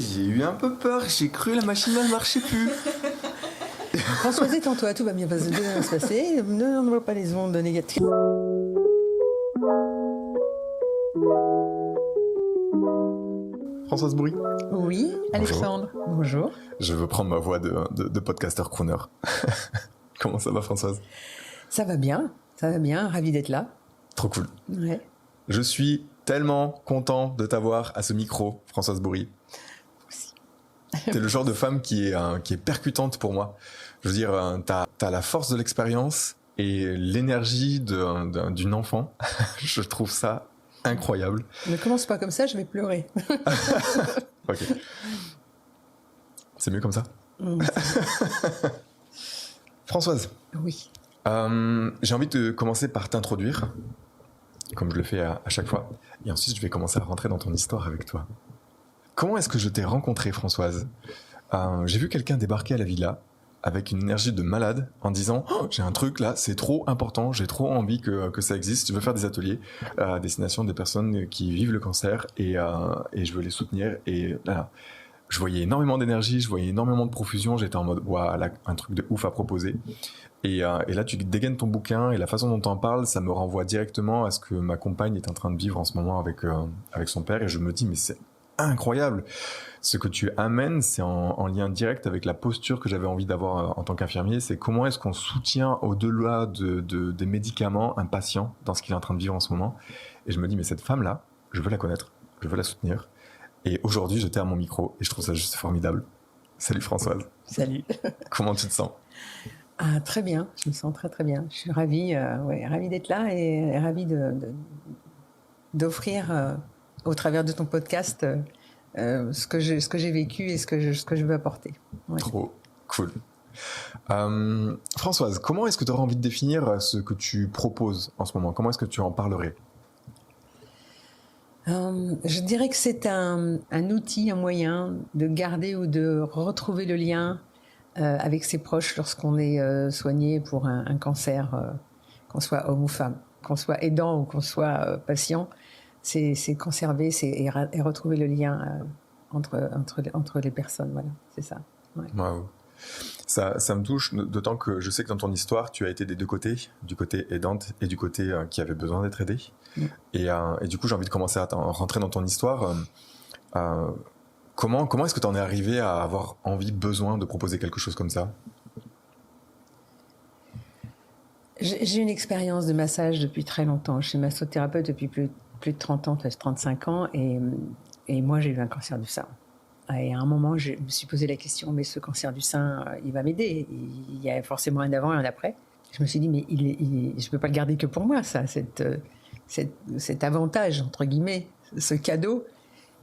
j'ai eu un peu peur. J'ai cru la machine ne marchait plus. Françoise, détends-toi, tout va bien se passer. Ne vois pas les ondes négatives. Françoise Bourri. Oui, Alexandre. Bonjour. Je veux prendre ma voix de podcasteur crooner. Comment ça va, Françoise? Ça va bien, ravi d'être là. Trop cool. Ouais. Je suis tellement content de t'avoir à ce micro, Françoise Bourri. T'es le genre de femme qui est percutante pour moi. Je veux dire, t'as la force de l'expérience et l'énergie d'une enfant. Je trouve ça incroyable. Ne commence pas comme ça, je vais pleurer. Ok. C'est mieux comme ça. Françoise. Oui. J'ai envie de commencer par t'introduire, comme je le fais à chaque fois. Et ensuite, je vais commencer à rentrer dans ton histoire avec toi. Comment est-ce que je t'ai rencontrée, Françoise? J'ai vu quelqu'un débarquer à la villa avec une énergie de malade en disant oh, j'ai un truc là, c'est trop important, j'ai trop envie que ça existe, je veux faire des ateliers à destination des personnes qui vivent le cancer et je veux les soutenir. Et là, je voyais énormément d'énergie, je voyais énormément de profusion, j'étais en mode wow, là, un truc de ouf à proposer. Et là, tu dégaines ton bouquin et la façon dont tu en parles, ça me renvoie directement à ce que ma compagne est en train de vivre en ce moment avec son père. Et je me dis, mais c'est incroyable. Ce que tu amènes, c'est en lien direct avec la posture que j'avais envie d'avoir en tant qu'infirmier. C'est comment est-ce qu'on soutient au-delà des médicaments un patient dans ce qu'il est en train de vivre en ce moment. Et je me dis, mais cette femme-là, je veux la connaître, je veux la soutenir. Et aujourd'hui, j'étais à mon micro et je trouve ça juste formidable. Salut Françoise. Salut. Comment tu te sens? Ah, très bien, je me sens très très bien. Je suis ravie, ravie d'être là et ravie d'offrir au travers de ton podcast ce que j'ai vécu et ce que je veux apporter. Ouais. Trop cool. Françoise, comment est-ce que tu aurais envie de définir ce que tu proposes en ce moment? Comment est-ce que tu en parlerais? Je dirais que c'est un outil, un moyen de garder ou de retrouver le lien avec ses proches lorsqu'on est soigné pour un cancer, qu'on soit homme ou femme, qu'on soit aidant ou qu'on soit patient, c'est conserver et retrouver le lien entre les personnes. Voilà, c'est ça. Ouais. Wow. Ça me touche, d'autant que je sais que dans ton histoire, tu as été des deux côtés, du côté aidante et du côté qui avait besoin d'être aidé. Mm. Et du coup, j'ai envie de commencer à rentrer dans ton histoire. Comment est-ce que tu en es arrivé à avoir besoin de proposer quelque chose comme ça? J'ai une expérience de massage depuis très longtemps. Je suis massothérapeute depuis plus de 30 ans, 35 ans. Et moi, j'ai eu un cancer du sein. Et à un moment, je me suis posé la question, mais ce cancer du sein, il va m'aider. Il y a forcément un avant et un après. Je me suis dit, mais je ne peux pas le garder que pour moi, ça, cet avantage, entre guillemets, ce cadeau.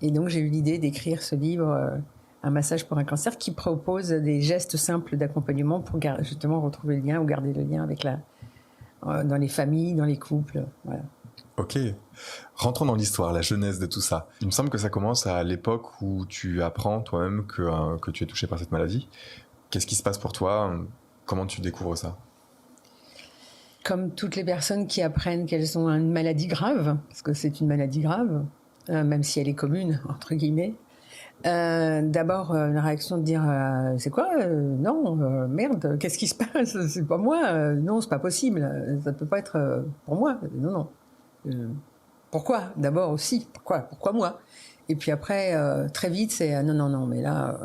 Et donc, j'ai eu l'idée d'écrire ce livre, Un massage pour un cancer, qui propose des gestes simples d'accompagnement pour justement retrouver le lien ou garder le lien avec dans les familles, dans les couples. Voilà. Ok. Rentrons dans l'histoire, la genèse de tout ça. Il me semble que ça commence à l'époque où tu apprends toi-même que tu es touché par cette maladie. Qu'est-ce qui se passe pour toi? Comment tu découvres ça? Comme toutes les personnes qui apprennent qu'elles ont une maladie grave, parce que c'est une maladie grave, même si elle est commune, entre guillemets, d'abord une réaction de dire c'est quoi non, merde, qu'est-ce qui se passe? C'est pas moi, non, c'est pas possible, ça peut pas être pour moi, non. Pourquoi? D'abord aussi, pourquoi moi? Et puis après, très vite, c'est non, mais là,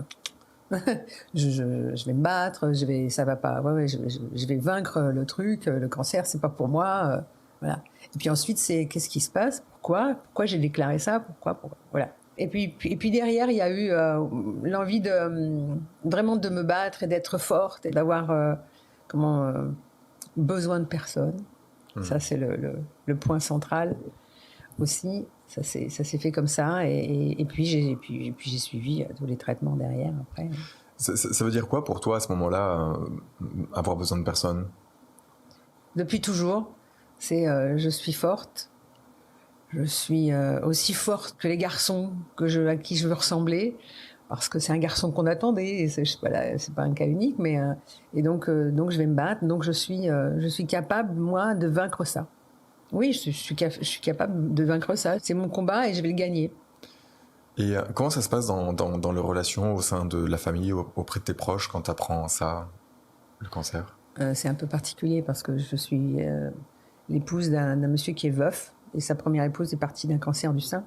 je vais me battre, ça va pas, je vais vaincre le truc, le cancer, c'est pas pour moi, voilà. Et puis ensuite, c'est qu'est-ce qui se passe? Pourquoi j'ai déclaré ça? Pourquoi? Voilà. Et puis derrière, il y a eu l'envie vraiment de me battre et d'être forte et d'avoir besoin de personne. Ça, c'est le point central aussi. Ça s'est fait comme ça. Et puis j'ai suivi tous les traitements derrière après. Ça veut dire quoi pour toi à ce moment-là, avoir besoin de personne? Depuis toujours, c'est je suis forte. Je suis aussi forte que les garçons à qui je veux ressembler. Parce que c'est un garçon qu'on attendait, et c'est pas un cas unique, mais et donc je vais me battre, donc je suis capable moi de vaincre ça. Oui, je suis capable de vaincre ça. C'est mon combat et je vais le gagner. Et comment ça se passe dans les relations au sein de la famille, auprès de tes proches, quand tu apprends ça, le cancer? C'est un peu particulier parce que je suis l'épouse d'un monsieur qui est veuf et sa première épouse est partie d'un cancer du sein.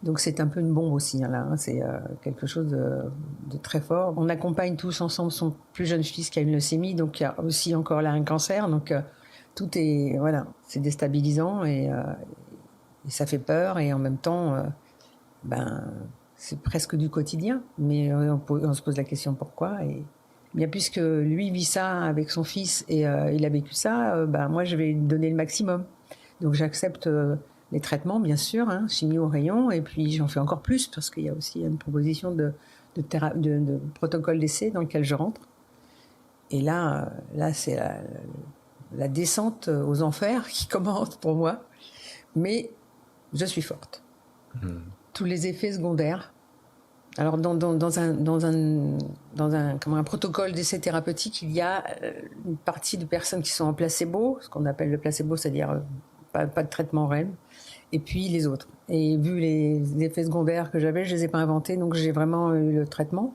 Donc c'est un peu une bombe aussi, hein, là. Hein. C'est quelque chose de très fort. On accompagne tous ensemble son plus jeune fils qui a une leucémie, donc il y a aussi encore là un cancer. Donc tout est, voilà, c'est déstabilisant et ça fait peur et en même temps, ben, c'est presque du quotidien. Mais on se pose la question pourquoi. Et bien puisque lui vit ça avec son fils et il a vécu ça, ben, moi je vais lui donner le maximum. Donc j'accepte les traitements, bien sûr, hein, chimie au rayon, et puis j'en fais encore plus parce qu'il y a aussi une proposition de protocole d'essai dans lequel je rentre. Et là c'est la descente aux enfers qui commence pour moi. Mais je suis forte. Tous les effets secondaires. Alors, dans un protocole d'essai thérapeutique, il y a une partie de personnes qui sont en placebo, ce qu'on appelle le placebo, c'est-à-dire pas de traitement réel, et puis les autres. Et vu les effets secondaires que j'avais, je les ai pas inventés, donc j'ai vraiment eu le traitement.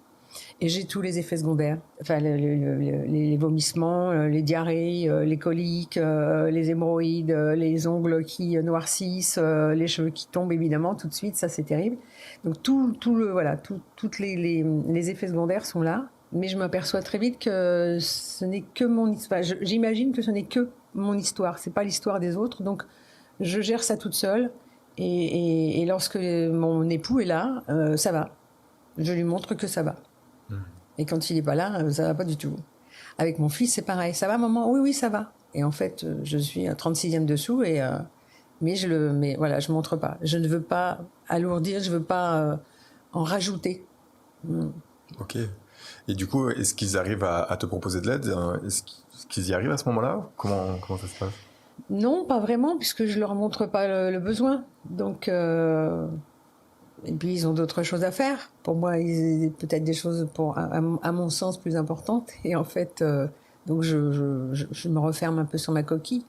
Et j'ai tous les effets secondaires, enfin les vomissements, les diarrhées, les coliques, les hémorroïdes, les ongles qui noircissent, les cheveux qui tombent évidemment tout de suite, ça c'est terrible. Donc tous les effets secondaires sont là, mais je m'aperçois très vite que ce n'est que mon histoire. J'imagine que ce n'est que mon histoire, c'est pas l'histoire des autres, donc je gère ça toute seule. Et lorsque mon époux est là, ça va. Je lui montre que ça va. Et quand il n'est pas là, ça va pas du tout. Avec mon fils, c'est pareil. Ça va, maman? Oui, ça va. Et en fait, je suis à 36e dessous, mais voilà, je montre pas. Je ne veux pas alourdir, je veux pas en rajouter. Ok. Et du coup, est-ce qu'ils arrivent à te proposer de l'aide? Est-ce qu'ils y arrivent à ce moment-là? Comment ça se passe? Non, pas vraiment, puisque je leur montre pas le besoin. Donc... Et puis ils ont d'autres choses à faire. Pour moi, ils ont peut-être des choses à mon sens plus importantes. Et en fait, donc je me referme un peu sur ma coquille.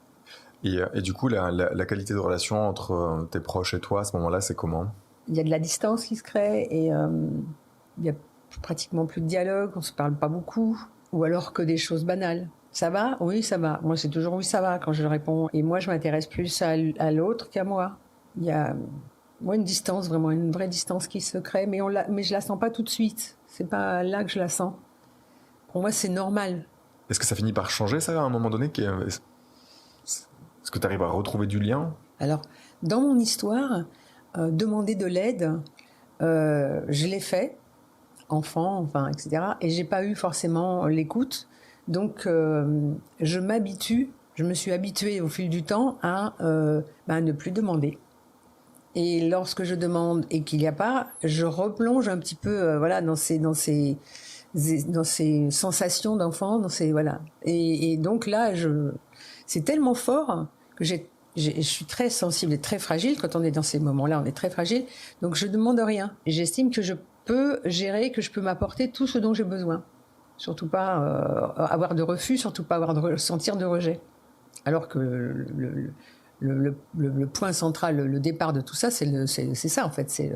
Et du coup, la qualité de relation entre tes proches et toi à ce moment-là, c'est comment? Il y a de la distance qui se crée et il y a pratiquement plus de dialogue. On se parle pas beaucoup, ou alors que des choses banales. Ça va? Oui, ça va. Moi, c'est toujours oui, ça va quand je réponds. Et moi, je m'intéresse plus à l'autre qu'à moi. Il y a une distance, vraiment une vraie distance qui se crée, mais je la sens pas tout de suite. C'est pas là que je la sens. Pour moi, c'est normal. Est-ce que ça finit par changer, ça, à un moment donné? Est-ce que tu arrives à retrouver du lien? Alors, dans mon histoire, demander de l'aide, je l'ai fait, enfant, enfin, etc. Et j'ai pas eu forcément l'écoute. Donc, je me suis habituée au fil du temps à ne plus demander. Et lorsque je demande et qu'il n'y a pas, je replonge un petit peu dans ces sensations d'enfant, voilà. Et donc là, c'est tellement fort que je suis très sensible et très fragile. Quand on est dans ces moments-là, on est très fragile. Donc je demande rien. Et j'estime que je peux gérer, que je peux m'apporter tout ce dont j'ai besoin. Surtout pas avoir de refus, surtout pas sentir de rejet. Alors que le point central, le départ de tout ça, c'est ça en fait, c'est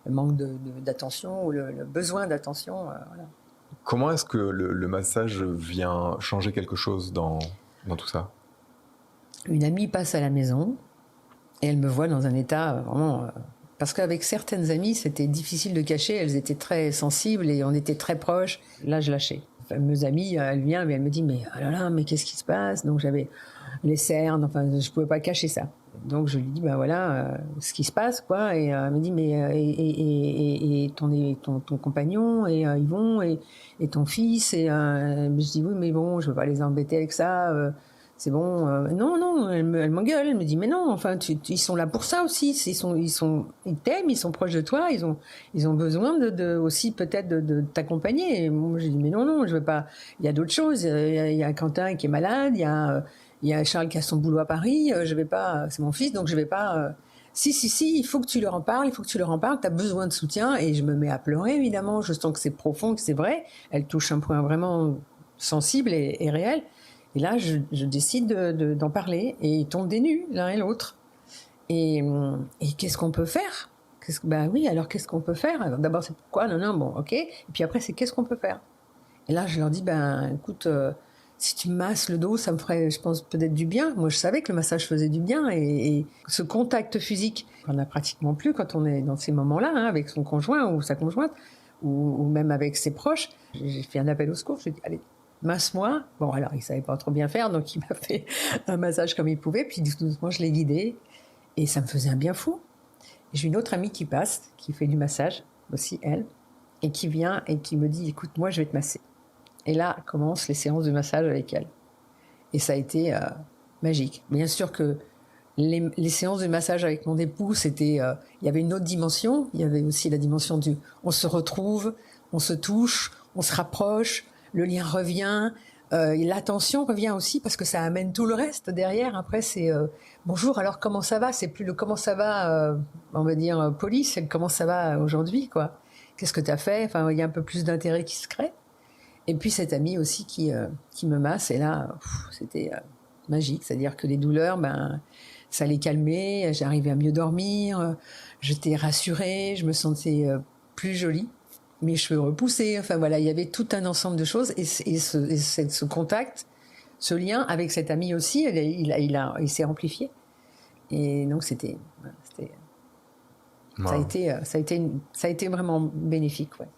le manque d'attention ou le besoin d'attention. Voilà. Comment est-ce que le massage vient changer quelque chose dans tout ça? Une amie passe à la maison et elle me voit dans un état vraiment... parce qu'avec certaines amies, c'était difficile de cacher, elles étaient très sensibles et on était très proches. Là, je lâchais. La fameuse amie, elle vient et elle me dit « mais oh là là, mais qu'est-ce qui se passe ?» Donc j'avais les cernes, enfin je pouvais pas cacher ça. Donc je lui dis voilà ce qui se passe quoi, et elle me dit mais et ton compagnon et Yvon et ton fils, et je dis oui mais bon je veux pas les embêter avec ça, c'est bon. Non, elle m'engueule, elle me dit mais non, enfin ils sont là pour ça aussi, ils t'aiment, ils sont proches de toi, ils ont besoin aussi peut-être de t'accompagner. Et moi je dis mais non, je veux pas, il y a d'autres choses, il y a Quentin qui est malade, il y a Charles qui a son boulot à Paris, je vais pas, c'est mon fils, donc je vais pas. Si, il faut que tu leur en parles, tu as besoin de soutien. Et je me mets à pleurer, évidemment, je sens que c'est profond, que c'est vrai. Elle touche un point vraiment sensible et réel. Et là, je décide d'en parler, et ils tombent des nues, l'un et l'autre. Et qu'est-ce qu'on peut faire? Ben oui, alors qu'est-ce qu'on peut faire? Alors, d'abord, c'est pourquoi? Non, bon, ok. Et puis après, c'est qu'est-ce qu'on peut faire? Et là, je leur dis, ben écoute, si tu masses le dos, ça me ferait, je pense, peut-être du bien. Moi, je savais que le massage faisait du bien. Et ce contact physique, on n'a pratiquement plus quand on est dans ces moments-là, hein, avec son conjoint ou sa conjointe, ou même avec ses proches. J'ai fait un appel au secours, je lui ai dit, allez, masse-moi. Bon, alors, il ne savait pas trop bien faire, donc il m'a fait un massage comme il pouvait. Puis doucement, je l'ai guidé. Et ça me faisait un bien fou. Et j'ai une autre amie qui passe, qui fait du massage, aussi elle, et qui vient et qui me dit, écoute, moi, je vais te masser. Et là commencent les séances de massage avec elle. Et ça a été magique. Bien sûr que les séances de massage avec mon époux, c'était, il y avait une autre dimension. Il y avait aussi la dimension du on se retrouve, on se touche, on se rapproche, le lien revient, l'attention revient aussi parce que ça amène tout le reste derrière. Après, c'est bonjour, alors comment ça va? C'est plus le comment ça va, on va dire poli, c'est le comment ça va aujourd'hui, quoi. Qu'est-ce que tu as fait? Enfin, il y a un peu plus d'intérêt qui se crée. Et puis cette amie aussi qui me masse, et là, c'était magique. C'est-à-dire que les douleurs, ben, ça les calmait, j'arrivais à mieux dormir, j'étais rassurée, je me sentais plus jolie, mes cheveux repoussés. Enfin voilà, il y avait tout un ensemble de choses. Et ce contact, ce lien avec cette amie aussi, il s'est amplifié. Et donc Wow. ça a été vraiment bénéfique, ouais.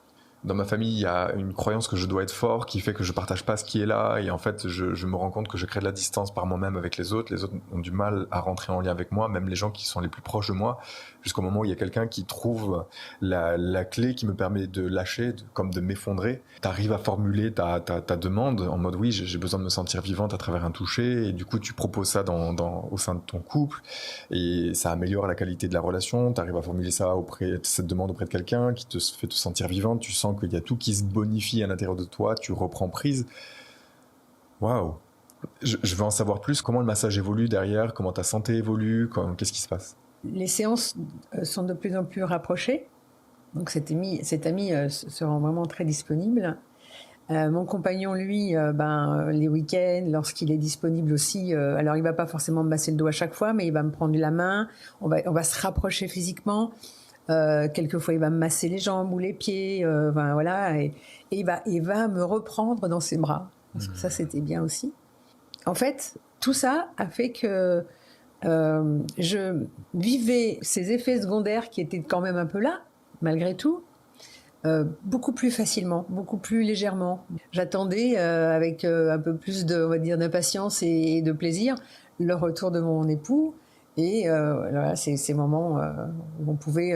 Dans ma famille, il y a une croyance que je dois être fort qui fait que je partage pas ce qui est là. Et en fait, je me rends compte que je crée de la distance par moi-même avec les autres. Les autres ont du mal à rentrer en lien avec moi, même les gens qui sont les plus proches de moi, jusqu'au moment où il y a quelqu'un qui trouve la clé qui me permet de lâcher, comme de m'effondrer. T'arrives à formuler ta demande en mode oui, j'ai besoin de me sentir vivante à travers un toucher. Et du coup, tu proposes ça au sein de ton couple. Et ça améliore la qualité de la relation. T'arrives à formuler ça cette demande auprès de quelqu'un qui te fait te sentir vivante. Tu sens qu'il y a tout qui se bonifie à l'intérieur de toi, tu reprends prise. Waouh! Je veux en savoir plus. Comment le massage évolue derrière? Comment ta santé évolue? Qu'est-ce qui se passe? Les séances sont de plus en plus rapprochées. Donc cet ami se rend vraiment très disponible. Mon compagnon, lui, les week-ends, lorsqu'il est disponible aussi, alors il va pas forcément me masser le dos à chaque fois, mais il va me prendre la main. On va se rapprocher physiquement. Quelquefois, il va me masser les jambes ou les pieds, voilà, et il va me reprendre dans ses bras. Parce que ça, c'était bien aussi. En fait, tout ça a fait que je vivais ces effets secondaires qui étaient quand même un peu là, malgré tout, beaucoup plus facilement, beaucoup plus légèrement. J'attendais avec un peu plus on va dire, d'impatience et de plaisir le retour de mon époux. Et voilà, c'est ces moments où on pouvait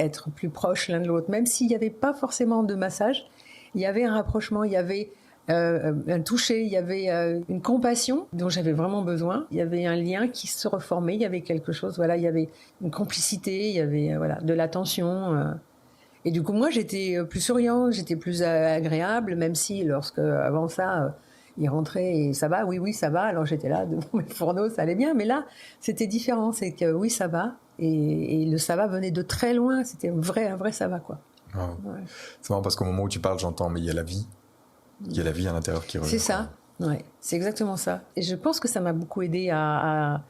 être plus proches l'un de l'autre. Même s'il n'y avait pas forcément de massage, il y avait un rapprochement, il y avait un toucher, il y avait une compassion dont j'avais vraiment besoin. Il y avait un lien qui se reformait, il y avait quelque chose, voilà, il y avait une complicité, il y avait de l'attention. Et du coup, moi, j'étais plus souriante, j'étais plus agréable, même si avant ça... il rentrait et ça va, oui, ça va. Alors j'étais là devant mes fourneaux, ça allait bien. Mais là, c'était différent. C'est que oui, ça va. Et le ça va venait de très loin. C'était un vrai ça va, quoi. Wow. Ouais. C'est marrant parce qu'au moment où tu parles, j'entends, mais il y a la vie. Il y a la vie à l'intérieur qui revient. C'est ça. Ouais, c'est exactement ça. Et je pense que ça m'a beaucoup aidé à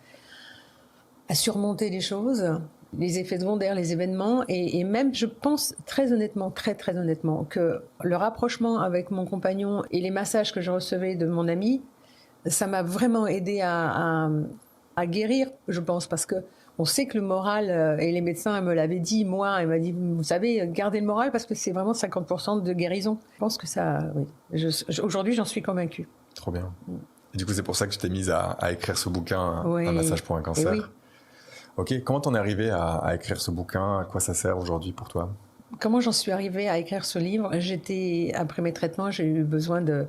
surmonter les choses, les effets secondaires, les événements, et même, je pense très honnêtement, très honnêtement, que le rapprochement avec mon compagnon et les massages que je recevais de mon ami, ça m'a vraiment aidé à guérir, je pense, parce que on sait que le moral, et les médecins me l'avaient dit, moi, elle m'a dit, vous savez, gardez le moral parce que c'est vraiment 50% de guérison. Je pense que ça, oui. Aujourd'hui, j'en suis convaincue. Trop bien. Et du coup, c'est pour ça que tu t'es mise à écrire ce bouquin, oui. Un massage pour un cancer. Oui. Ok, comment t'en es arrivée à écrire ce bouquin? À quoi ça sert aujourd'hui pour toi? Comment j'en suis arrivée à écrire ce livre? Après mes traitements, j'ai eu besoin de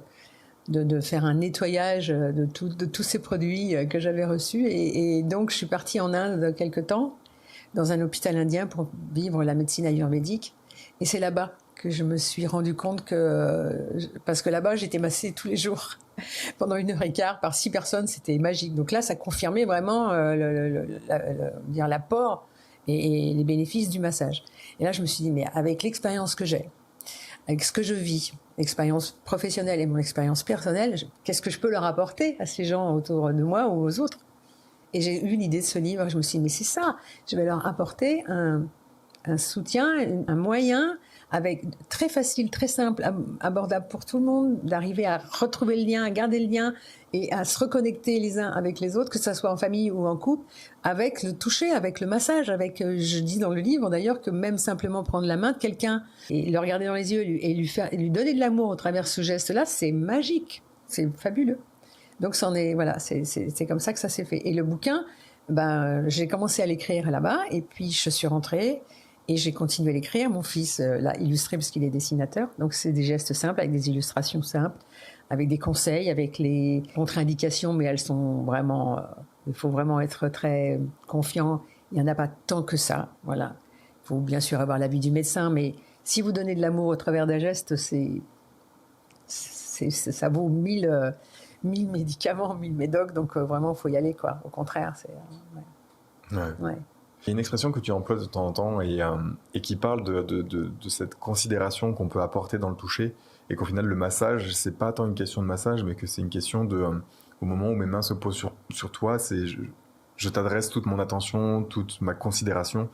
faire un nettoyage de tous ces produits que j'avais reçus. Et donc, je suis partie en Inde quelque temps, dans un hôpital indien pour vivre la médecine ayurvédique. Et c'est là-bas que je me suis rendu compte parce que là-bas, j'étais massée tous les jours pendant 1h15 par 6 personnes, c'était magique. Donc là, ça confirmait vraiment l'apport et les bénéfices du massage. Et là, je me suis dit, mais avec l'expérience que j'ai, avec ce que je vis, l'expérience professionnelle et mon expérience personnelle, qu'est-ce que je peux leur apporter à ces gens autour de moi ou aux autres? Et j'ai eu l'idée de ce livre, je me suis dit, mais c'est ça, je vais leur apporter un soutien, un moyen avec très facile, très simple, abordable pour tout le monde, d'arriver à retrouver le lien, à garder le lien et à se reconnecter les uns avec les autres, que ce soit en famille ou en couple, avec le toucher, avec le massage, avec, je dis dans le livre d'ailleurs, que même simplement prendre la main de quelqu'un et le regarder dans les yeux et lui donner de l'amour au travers de ce geste-là, c'est magique, c'est fabuleux. Donc voilà, c'est comme ça que ça s'est fait. Et le bouquin, j'ai commencé à l'écrire là-bas et puis je suis rentrée. Et j'ai continué à l'écrire. Mon fils l'a illustré parce qu'il est dessinateur. Donc, c'est des gestes simples, avec des illustrations simples, avec des conseils, avec les contre-indications, mais elles sont vraiment... il faut vraiment être très confiant. Il n'y en a pas tant que ça. Voilà. Il faut bien sûr avoir l'avis du médecin, mais si vous donnez de l'amour au travers d'un geste, ça vaut 1000 médicaments, 1000 médocs. Donc, vraiment, il faut y aller, quoi. Au contraire, ouais. Il y a une expression que tu emploies de temps en temps et qui parle de cette considération qu'on peut apporter dans le toucher et qu'au final le massage, c'est pas tant une question de massage mais que c'est une question au moment où mes mains se posent sur toi, c'est je t'adresse toute mon attention, toute ma considération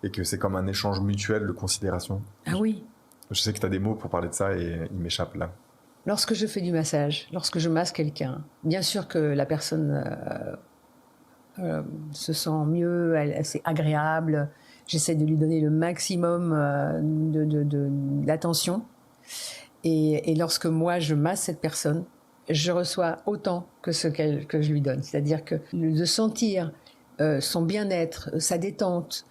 et que c'est comme un échange mutuel de considération. Ah oui. Je sais que tu as des mots pour parler de ça et ils m'échappent là. Lorsque je fais du massage, lorsque je masse quelqu'un, bien sûr que la personne... se sent mieux, c'est agréable. J'essaie de lui donner le maximum d'attention. Et lorsque moi, je masse cette personne, je reçois autant que que je lui donne. C'est-à-dire que de sentir son bien-être, sa détente,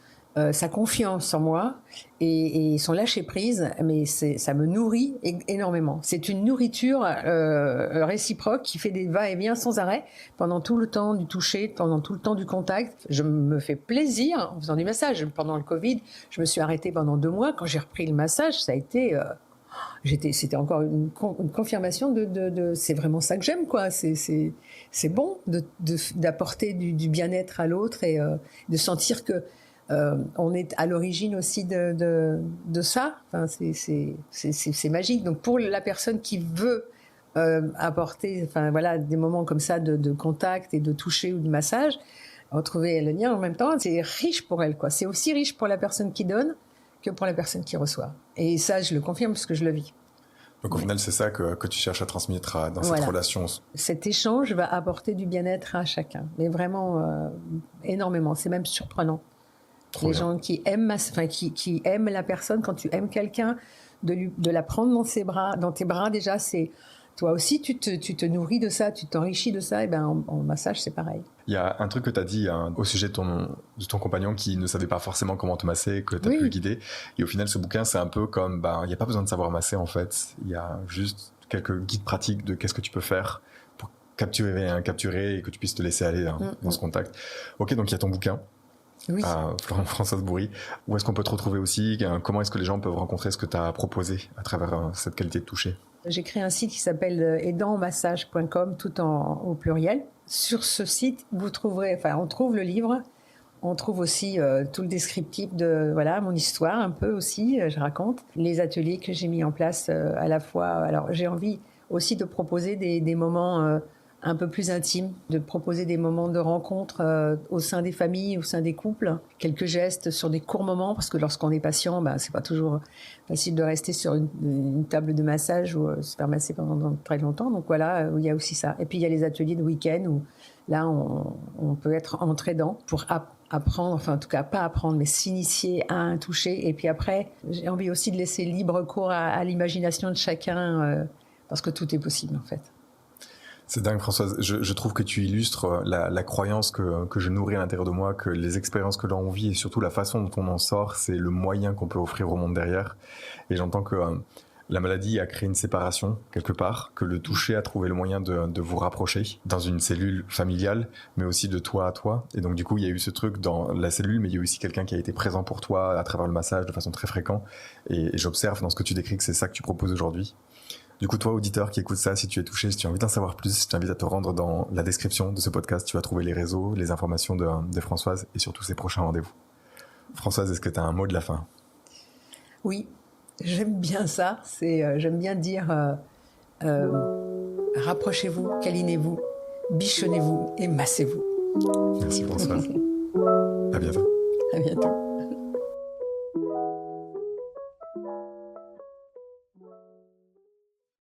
sa confiance en moi et son lâcher-prise, mais ça me nourrit énormément. C'est une nourriture réciproque qui fait des va-et-vient sans arrêt pendant tout le temps du toucher, pendant tout le temps du contact. Je me fais plaisir en faisant du massage. Pendant le Covid, je me suis arrêtée pendant 2 mois. Quand j'ai repris le massage, ça a été... c'était encore une confirmation de c'est vraiment ça que j'aime, quoi. C'est bon d'apporter du bien-être à l'autre et de sentir que on est à l'origine aussi de ça. Enfin, c'est magique. Donc pour la personne qui veut apporter, enfin voilà, des moments comme ça de contact et de toucher ou de massage, retrouver le lien en même temps, c'est riche pour elle, quoi. C'est aussi riche pour la personne qui donne que pour la personne qui reçoit. Et ça, je le confirme parce que je le vis. Donc au final, c'est ça que tu cherches à transmettre dans cette relation. Cet échange va apporter du bien-être à chacun, mais vraiment énormément. C'est même surprenant. Les gens qui aiment, qui aiment la personne, quand tu aimes quelqu'un, de la prendre dans tes bras déjà, c'est toi aussi tu te nourris de ça, tu t'enrichis de ça. Et ben en massage c'est pareil. Il y a un truc que tu as dit au sujet de ton compagnon qui ne savait pas forcément comment te masser, que tu as pu guider. Et au final, ce bouquin, c'est un peu comme, il n'y a pas besoin de savoir masser en fait. Il y a juste quelques guides pratiques de qu'est-ce que tu peux faire pour capturer et que tu puisses te laisser aller dans ce contact. Ok, donc il y a ton bouquin. Oui. Françoise Bourry. Où est-ce qu'on peut te retrouver aussi? Comment est-ce que les gens peuvent rencontrer ce que tu as proposé à travers cette qualité de toucher? J'ai créé un site qui s'appelle aidantmassage.com, tout au pluriel. Sur ce site, on trouve le livre, on trouve aussi tout le descriptif de mon histoire un peu aussi, je raconte les ateliers que j'ai mis en place à la fois. Alors j'ai envie aussi de proposer des moments un peu plus intime, de proposer des moments de rencontre au sein des familles, au sein des couples, quelques gestes sur des courts moments, parce que lorsqu'on est patient, c'est pas toujours facile de rester sur une table de massage ou se faire masser pendant très longtemps. Donc voilà, il y a aussi ça. Et puis il y a les ateliers de week-end où là on peut être entraidant pour apprendre, enfin en tout cas pas apprendre, mais s'initier à un toucher. Et puis après, j'ai envie aussi de laisser libre cours à l'imagination de chacun, parce que tout est possible en fait. C'est dingue, Françoise. Je trouve que tu illustres la croyance que je nourris à l'intérieur de moi, que les expériences que l'on vit et surtout la façon dont on en sort, c'est le moyen qu'on peut offrir au monde derrière. Et j'entends que la maladie a créé une séparation quelque part, que le toucher a trouvé le moyen de vous rapprocher dans une cellule familiale, mais aussi de toi à toi. Et donc du coup, il y a eu ce truc dans la cellule, mais il y a aussi quelqu'un qui a été présent pour toi à travers le massage de façon très fréquente. Et j'observe dans ce que tu décris que c'est ça que tu proposes aujourd'hui. Du coup, toi, auditeur qui écoute ça, si tu es touché, si tu as envie d'en savoir plus, je t'invite à te rendre dans la description de ce podcast. Tu vas trouver les réseaux, les informations de Françoise et surtout ses prochains rendez-vous. Françoise, est-ce que tu as un mot de la fin? Oui, j'aime bien ça. J'aime bien dire rapprochez-vous, câlinez-vous, bichonnez-vous et massez-vous. Merci Françoise. À bientôt. À bientôt.